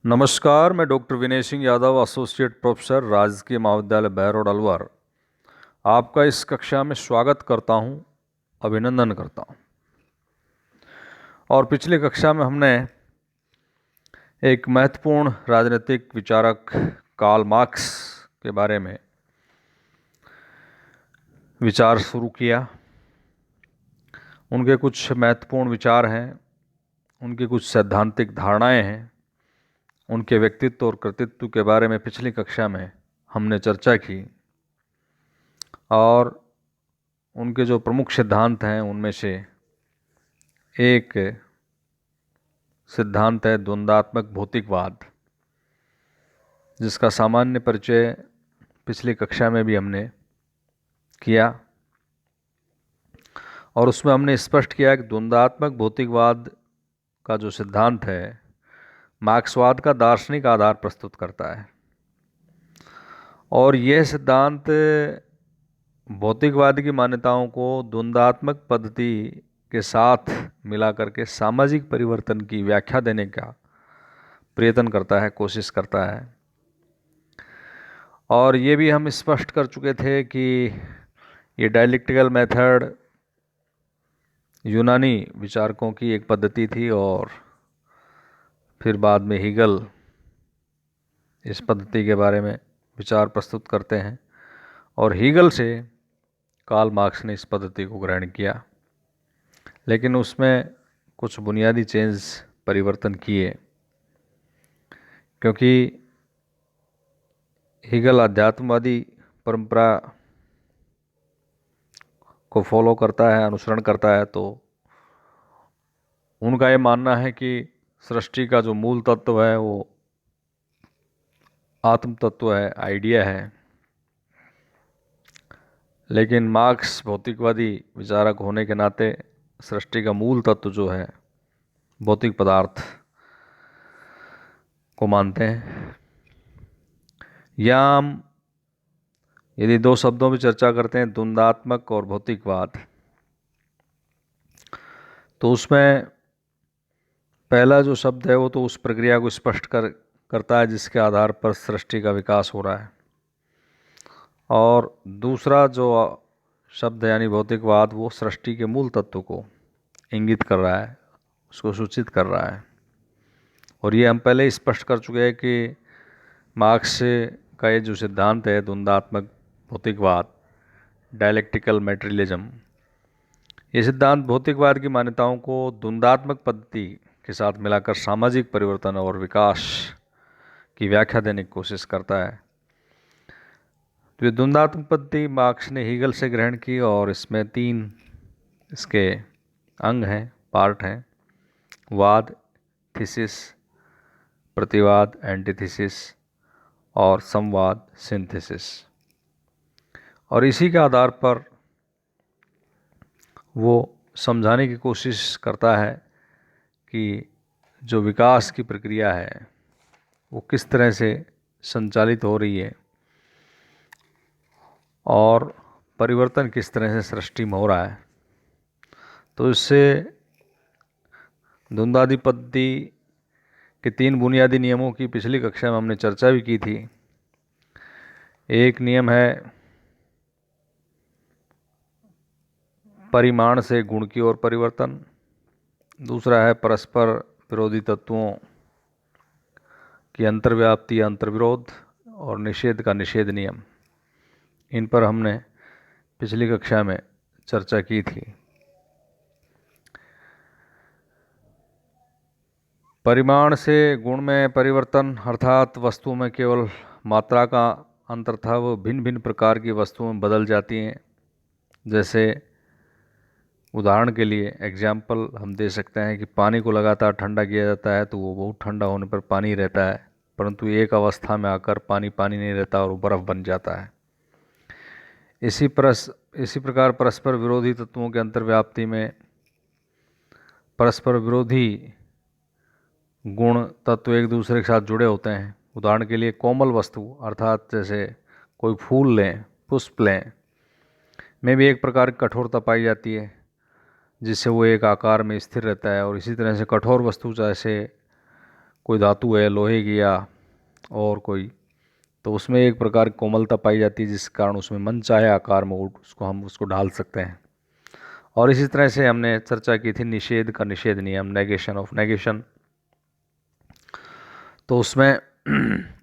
नमस्कार, मैं doctor Vinay Singh Yadav, associate professor, राजकीय महाविद्यालय बहरोड अलवर, आपका इस कक्षा में स्वागत करता हूं, अभिनंदन करता हूं। और पिछली कक्षा में हमने एक महत्वपूर्ण राजनीतिक विचारक कार्ल मार्क्स के बारे में विचार शुरू किया। उनके कुछ महत्वपूर्ण विचार हैं, उनकी कुछ सैद्धांतिक धारणाएं हैं, उनके व्यक्तित्व और कृतित्व के बारे में पिछली कक्षा में हमने चर्चा की। और उनके जो प्रमुख सिद्धांत हैं उनमें से एक सिद्धांत है द्वंद्वात्मक भौतिकवाद, जिसका सामान्य परिचय पिछली कक्षा में भी हमने किया। और उसमें हमने स्पष्ट किया कि द्वंद्वात्मक भौतिकवाद का जो सिद्धांत है मार्क्सवाद का दार्शनिक आधार प्रस्तुत करता है। और यह सिद्धांत भौतिकवाद की मान्यताओं को द्वंद्वात्मक पद्धति के साथ मिलाकर के सामाजिक परिवर्तन की व्याख्या देने का प्रयत्न करता है, कोशिश करता है। और ये भी हम स्पष्ट कर चुके थे कि ये डायलेक्टिकल मेथड यूनानी विचारकों की एक पद्धति थी और फिर बाद में हीगल इस पद्धति के बारे में विचार प्रस्तुत करते हैं और हीगल से कार्ल मार्क्स ने इस पद्धति को ग्रहण किया, लेकिन उसमें कुछ बुनियादी परिवर्तन किए, क्योंकि हीगल आध्यात्मवादी परंपरा को फॉलो करता है, अनुसरण करता है। तो उनका ये मानना है कि सृष्टि का जो मूल तत्व है वो आत्म तत्व है, आइडिया है। लेकिन मार्क्स भौतिकवादी विचारक होने के नाते सृष्टि का मूल तत्व जो है भौतिक पदार्थ को मानते हैं। यहाँ हम यदि दो शब्दों में चर्चा करते हैं, द्वंद्वात्मक और भौतिकवाद, तो उसमें पहला जो शब्द है वो तो उस प्रक्रिया को स्पष्ट करता है जिसके आधार पर सृष्टि का विकास हो रहा है। और दूसरा जो शब्द है यानी भौतिकवाद, वो सृष्टि के मूल तत्व को इंगित कर रहा है, उसको सूचित कर रहा है। और ये हम पहले ही स्पष्ट कर चुके हैं कि मार्क्स का ये जो सिद्धांत है द्वंद्वात्मक भौतिकवाद, डायलेक्टिकल मैटेरियलिज्म, ये सिद्धांत भौतिकवाद की मान्यताओं को द्वंद्वात्मक पद्धति के साथ मिलाकर सामाजिक परिवर्तन और विकास की व्याख्या देने की कोशिश करता है। तो ये द्वंद्वात्मक पद्धति मार्क्स ने हीगल से ग्रहण की और इसमें 3 इसके अंग हैं, पार्ट हैं: वाद, थीसिस, प्रतिवाद, एंटीथीसिस, और संवाद, सिंथेसिस। और इसी के आधार पर वो समझाने की कोशिश करता है कि जो विकास की प्रक्रिया है वो किस तरह से संचालित हो रही है और परिवर्तन किस तरह से सृष्टि में हो रहा है। तो इससे द्वंद्वादी पद्धति के 3 बुनियादी नियमों की पिछली कक्षा में हमने चर्चा भी की थी। एक नियम है परिमाण से गुण की ओर परिवर्तन, दूसरा है परस्पर विरोधी तत्वों की अंतर्व्याप्ति या अंतर्विरोध, और निषेध का निषेध नियम। इन पर हमने पिछली कक्षा में चर्चा की थी। परिमाण से गुण में परिवर्तन अर्थात वस्तु में केवल मात्रा का अंतर था, वो भिन्न भिन्न प्रकार की वस्तुओं में बदल जाती हैं। जैसे उदाहरण के लिए एग्जाम्पल हम दे सकते हैं कि पानी को लगातार ठंडा किया जाता है तो वो बहुत ठंडा होने पर पानी रहता है, परंतु एक अवस्था में आकर पानी पानी नहीं रहता और वो बर्फ़ बन जाता है। इसी प्रकार परस्पर विरोधी तत्वों के अंतर्व्याप्ति में परस्पर विरोधी गुण तत्व एक दूसरे के साथ जुड़े होते हैं। उदाहरण के लिए कोमल वस्तु अर्थात जैसे कोई फूल लें, पुष्प लें, में भी एक प्रकार की कठोरता पाई जाती है जिससे वो एक आकार में स्थिर रहता है। और इसी तरह से कठोर वस्तु जैसे कोई धातु है लोहे की या और कोई, तो उसमें एक प्रकार की कोमलता पाई जाती है जिस कारण उसमें मनचाहे आकार में उसको हम उसको ढाल सकते हैं। और इसी तरह से हमने चर्चा की थी निषेध का निषेध नियम, नेगेशन ऑफ नेगेशन। तो उसमें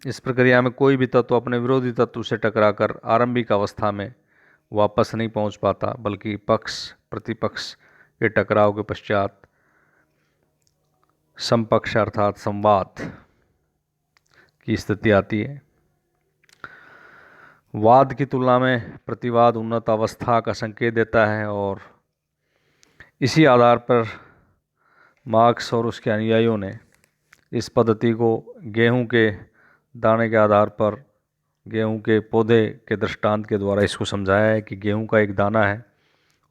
इस प्रक्रिया में कोई भी तत्व अपने विरोधी तत्व से टकराकर आरंभिक अवस्था में वापस नहीं पहुंच पाता, बल्कि पक्ष प्रतिपक्ष के टकराव के पश्चात समपक्ष अर्थात संवाद की स्थिति आती है। वाद की तुलना में प्रतिवाद उन्नत अवस्था का संकेत देता है, और इसी आधार पर मार्क्स और उसके अनुयायियों ने इस पद्धति को गेहूं के दाने के आधार पर गेहूं के पौधे के दृष्टांत के द्वारा इसको समझाया है कि गेहूं का एक दाना है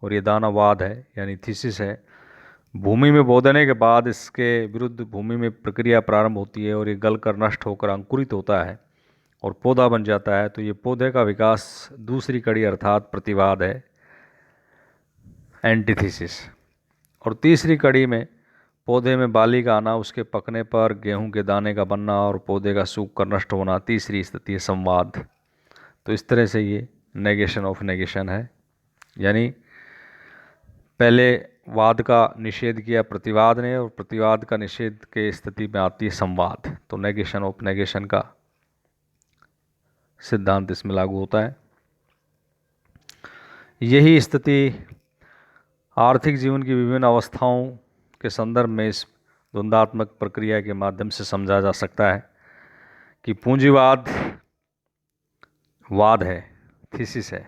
और ये दाना वाद है यानी थीसिस है। भूमि में बो देने के बाद इसके विरुद्ध भूमि में प्रक्रिया प्रारंभ होती है और ये गलकर नष्ट होकर अंकुरित होता है और पौधा बन जाता है। तो ये पौधे का विकास दूसरी कड़ी अर्थात प्रतिवाद है, एंटीथीसिस। और तीसरी कड़ी में पौधे में बाली का आना, उसके पकने पर गेहूं के दाने का बनना और पौधे का सूख कर नष्ट होना, तीसरी स्थिति है संवाद। तो इस तरह से ये नेगेशन ऑफ नेगेशन है, यानी पहले वाद का निषेध किया प्रतिवाद ने और प्रतिवाद का निषेध के स्थिति में आती है संवाद। तो नेगेशन ऑफ नेगेशन का सिद्धांत इसमें लागू होता है। यही स्थिति आर्थिक जीवन की विभिन्न अवस्थाओं के संदर्भ में इस द्वंद्वात्मक प्रक्रिया के माध्यम से समझा जा सकता है कि पूंजीवाद वाद है, थीसिस है।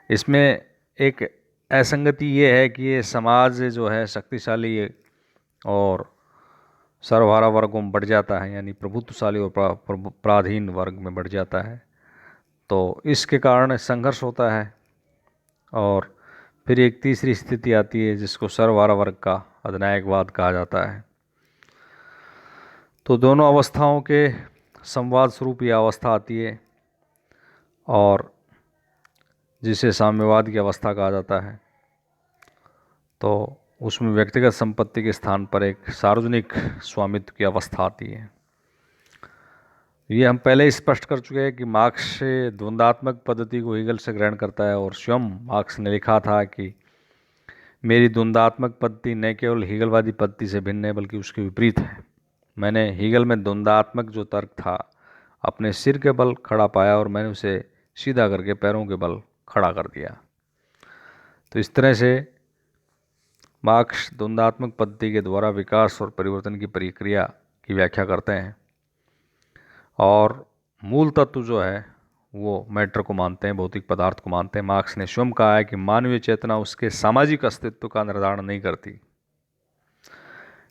इसमें एक असंगति ये है कि ये समाज जो है शक्तिशाली और सर्वहारा वर्गों में बढ़ जाता है, यानी प्रभुत्वशाली और पराधीन वर्ग में बढ़ जाता है। तो इसके कारण संघर्ष होता है। और फिर एक तीसरी स्थिति आती है जिसको सर्वहारा वर्ग का अधिनायकवाद कहा जाता है। तो दोनों अवस्थाओं के संवाद स्वरूप यह अवस्था आती है और जिसे साम्यवाद की अवस्था कहा जाता है। तो उसमें व्यक्तिगत संपत्ति के स्थान पर एक सार्वजनिक स्वामित्व की अवस्था आती है। ये हम पहले ही स्पष्ट कर चुके हैं कि मार्क्स द्वंद्वात्मक पद्धति को हीगल से ग्रहण करता है और स्वयं मार्क्स ने लिखा था कि मेरी द्वंद्वात्मक पद्धति न केवल हीगलवादी पद्धति से भिन्न है बल्कि उसके विपरीत है। मैंने हीगल में द्वंद्वात्मक जो तर्क था अपने सिर के बल खड़ा पाया और मैंने उसे सीधा करके पैरों के बल खड़ा कर दिया। तो इस तरह से मार्क्स द्वंद्वात्मक पद्धति के द्वारा विकास और परिवर्तन की प्रक्रिया की व्याख्या करते हैं और मूल तत्व जो है वो मैटर को मानते हैं, भौतिक पदार्थ को मानते हैं। मार्क्स ने स्वयं कहा है कि मानवीय चेतना उसके सामाजिक अस्तित्व का निर्धारण नहीं करती,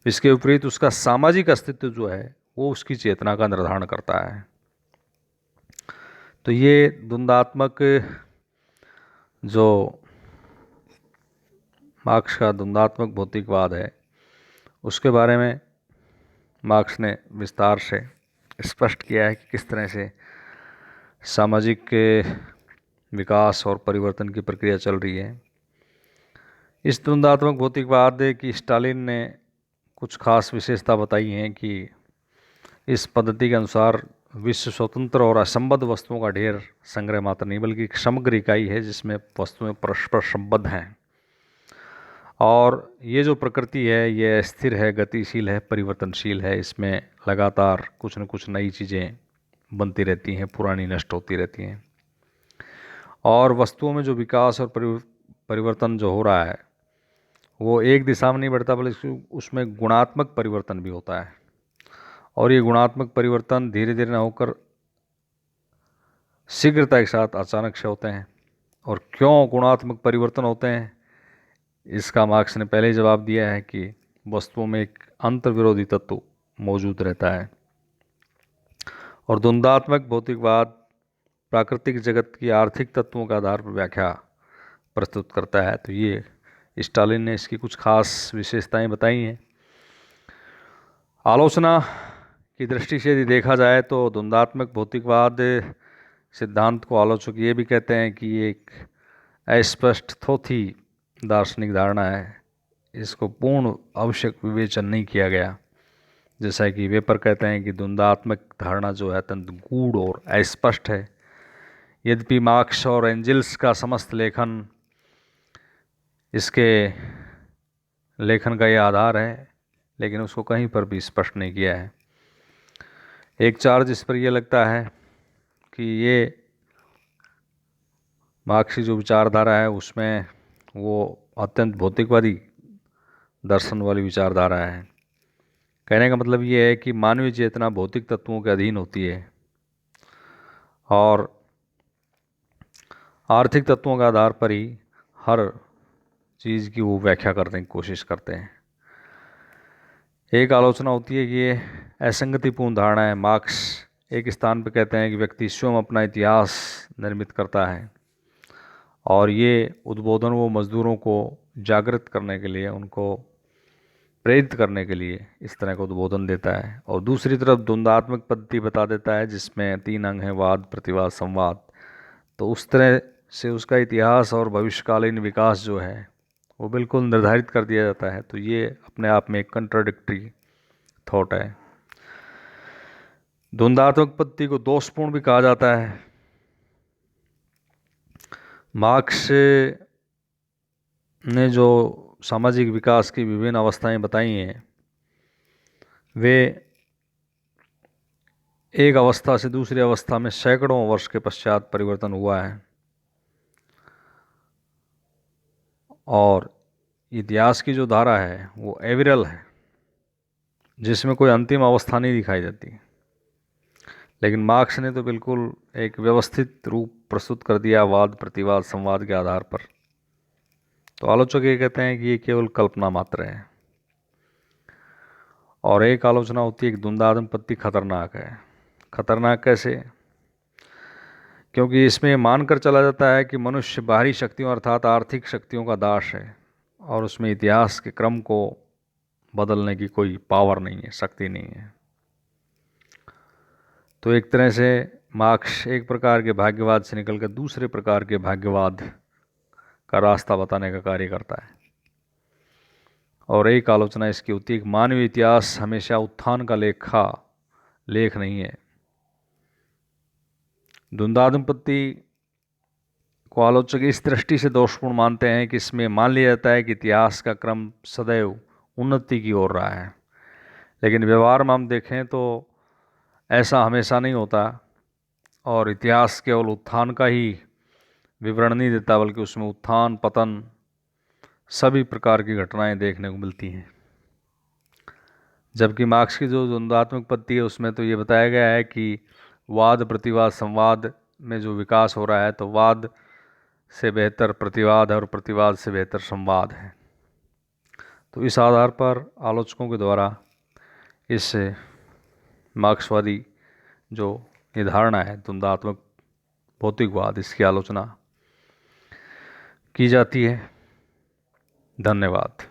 इसके विपरीत उसका सामाजिक अस्तित्व जो है वो उसकी चेतना का निर्धारण करता है। तो ये द्वंद्वात्मक जो मार्क्स का द्वंद्वात्मक भौतिकवाद है उसके बारे में मार्क्स ने विस्तार से स्पष्ट किया है कि किस तरह से सामाजिक विकास और परिवर्तन की प्रक्रिया चल रही है। इस द्वंद्वात्मक भौतिकवाद की स्टालिन ने कुछ खास विशेषता बताई हैं कि इस पद्धति के अनुसार विश्व स्वतंत्र और असंबद्ध वस्तुओं का ढेर संग्रह मात्र नहीं बल्कि एक समग्र इकाई है जिसमें वस्तुएं परस्पर संबद्ध हैं। और ये जो प्रकृति है ये स्थिर है, गतिशील है, परिवर्तनशील है। इसमें लगातार कुछ न कुछ नई चीज़ें बनती रहती हैं, पुरानी नष्ट होती रहती हैं। और वस्तुओं में जो विकास और परिवर्तन जो हो रहा है वो एक दिशा में नहीं बढ़ता बल्कि उसमें गुणात्मक परिवर्तन भी होता है। और ये गुणात्मक परिवर्तन धीरे धीरे न होकर शीघ्रता के साथ अचानक से होते हैं। और क्यों गुणात्मक परिवर्तन होते हैं इसका मार्क्स ने पहले ही जवाब दिया है कि वस्तुओं में एक अंतर्विरोधी तत्व मौजूद रहता है। और द्वंद्वात्मक भौतिकवाद प्राकृतिक जगत की आर्थिक तत्वों के आधार पर व्याख्या प्रस्तुत करता है। तो ये स्टालिन ने इसकी कुछ खास विशेषताएं बताई हैं। आलोचना की दृष्टि से यदि देखा जाए तो द्वंद्वात्मक भौतिकवाद सिद्धांत को आलोचक ये भी कहते हैं कि ये एक अस्पष्ट थोथी दार्शनिक धारणा है, इसको पूर्ण आवश्यक विवेचन नहीं किया गया। जैसा कि वेपर कहते हैं कि द्वंद्वात्मक धारणा जो है अत्यंत गूढ़ और अस्पष्ट है। यद्यपि मार्क्स और एंजल्स का समस्त लेखन इसके लेखन का यह आधार है, लेकिन उसको कहीं पर भी स्पष्ट नहीं किया है। एक चार्ज इस पर यह लगता है कि ये मार्क्स की जो विचारधारा है उसमें वो अत्यंत भौतिकवादी दर्शन वाली विचारधारा है। कहने का मतलब ये है कि मानवीय चेतना भौतिक तत्वों के अधीन होती है और आर्थिक तत्वों के आधार पर ही हर चीज़ की वो व्याख्या करने की कोशिश करते हैं। एक आलोचना होती है कि ये असंगतिपूर्ण धारणा है। मार्क्स एक स्थान पर कहते हैं कि व्यक्ति स्वयं अपना इतिहास निर्मित करता है, और ये उद्बोधन वो मजदूरों को जागृत करने के लिए, उनको प्रेरित करने के लिए इस तरह का उद्बोधन देता है। और दूसरी तरफ द्वंद्वात्मक पद्धति बता देता है जिसमें 3 अंग हैं, वाद, प्रतिवाद, संवाद। तो उस तरह से उसका इतिहास और भविष्यकालीन विकास जो है वो बिल्कुल निर्धारित कर दिया जाता है। तो ये अपने आप में एक कंट्राडिक्टरी थॉट है। द्वंद्वात्मक पद्धति को दोषपूर्ण भी कहा जाता है। मार्क्स ने जो सामाजिक विकास की विभिन्न अवस्थाएं बताई हैं, वे एक अवस्था से दूसरी अवस्था में सैकड़ों वर्ष के पश्चात परिवर्तन हुआ है, और इतिहास की जो धारा है वो एविरल है, जिसमें कोई अंतिम अवस्था नहीं दिखाई देती। लेकिन मार्क्स ने तो बिल्कुल एक व्यवस्थित रूप प्रस्तुत कर दिया वाद, प्रतिवाद, संवाद के आधार पर। तो आलोचक ये कहते हैं कि ये केवल कल्पना मात्र है। और एक आलोचना होती है कि द्वंद्वात्मक पद्धति खतरनाक है। खतरनाक कैसे? क्योंकि इसमें मानकर चला जाता है कि मनुष्य बाहरी शक्तियों अर्थात आर्थिक शक्तियों का दास है, और उसमें इतिहास के क्रम को बदलने की कोई पावर नहीं है, शक्ति नहीं है। तो एक तरह से मार्क्स एक प्रकार के भाग्यवाद से निकलकर दूसरे प्रकार के भाग्यवाद का रास्ता बताने का कार्य करता है। और एक आलोचना इसकी होती है कि मानवीय इतिहास हमेशा उत्थान का लेख नहीं है। द्वंद्वात्मक पद्धति को आलोचक इस दृष्टि से दोषपूर्ण मानते हैं कि इसमें मान लिया जाता है कि इतिहास का क्रम सदैव उन्नति की ओर रहा है, लेकिन व्यवहार में हम देखें तो ऐसा हमेशा नहीं होता, और इतिहास केवल उत्थान का ही विवरण नहीं देता, बल्कि उसमें उत्थान, पतन, सभी प्रकार की घटनाएं देखने को मिलती हैं। जबकि मार्क्स की जो द्वंद्वात्मक पद्धति है उसमें तो ये बताया गया है कि वाद, प्रतिवाद, संवाद में जो विकास हो रहा है, तो वाद से बेहतर प्रतिवाद है और प्रतिवाद से बेहतर संवाद है। तो इस आधार पर आलोचकों के द्वारा इस मार्क्सवादी जो निर्धारणा है द्वंद्वात्मक भौतिकवाद, इसकी आलोचना की जाती है। धन्यवाद।